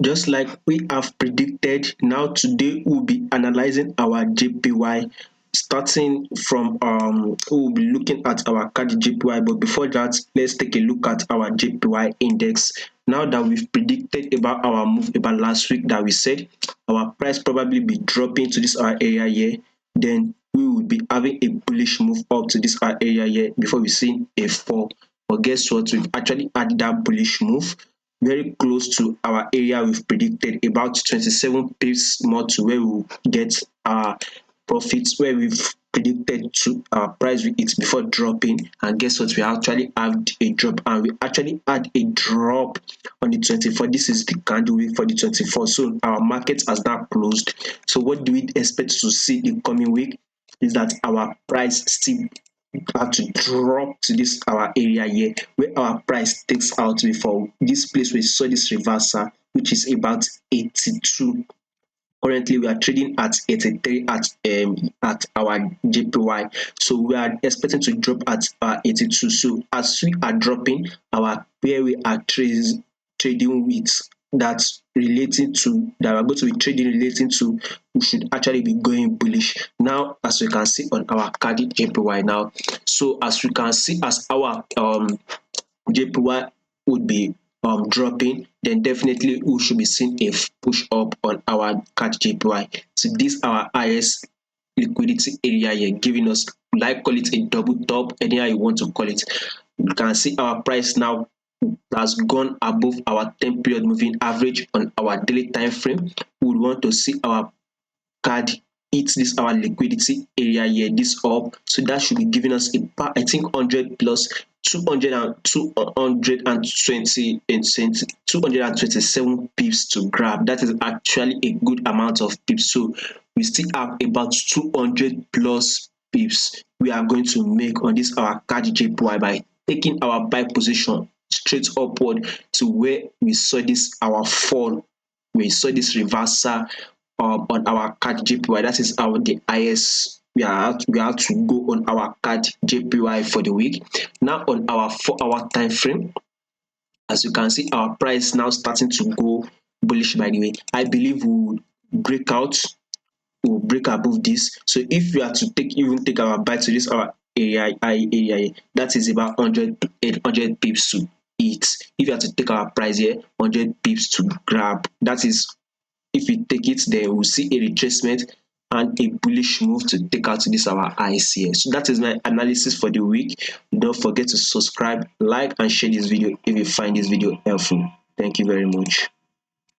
Just like we have predicted, now today we'll be analyzing our JPY. Starting from we'll be looking at our CADJPY, but before that, let's take a look at our JPY index. Now that we've predicted about our move about last week, that we said our price probably be dropping to this our area here, then we will be having a bullish move up to this our area here before we see a fall. But guess what? We've actually had that bullish move very close to our area we've predicted, about 27 pips more to where we'll get our profits, where we've predicted to our price with it before dropping. And guess what? We actually had a drop, and we actually had a drop on the 24th. This is the candle week for the 24th. So our market has now closed. So what do we expect to see the coming week? Is that our price still have to drop to this our area here, where our price takes out before this place we saw this reversal, which is about 82. Currently we are trading at 83 at our JPY, so we are expecting to drop at 82. So as we are dropping, our where we are trading with, that's relating to, that we're going to be trading relating to, we should actually be going bullish now, as we can see on our CADJPY now. So as we can see, as our JPY would be dropping, then definitely we should be seeing a push up on our CADJPY. So this our highest liquidity area here, giving us, like, call it a double top, anyhow you want to call it. You can see our price now has gone above our 10-period moving average on our daily time frame. We would want to see our CAD hit this our liquidity area here, this up. So that should be giving us a, I think, 100 plus 200 and 220 and 227 pips to grab. That is actually a good amount of pips. So we still have about 200 plus pips we are going to make on this our CADJPY by taking our buy position straight upward to where we saw this our fall, we saw this reversal on our CADJPY. That is our the highest we have to go on our CADJPY for the week. Now on our 4-hour time frame, as you can see, our price now starting to go bullish. By the way, I believe we will break out, will break above this. So if we are to take our buy to this our area, that is about 100 pips to eat. If you are to take our price here, 100 pips to grab, that is, if we take it, then we'll see a retracement and a bullish move to take out this our highs here. So that is my analysis for the week. Don't forget to subscribe, like, and share this video if you find this video helpful. Thank you very much.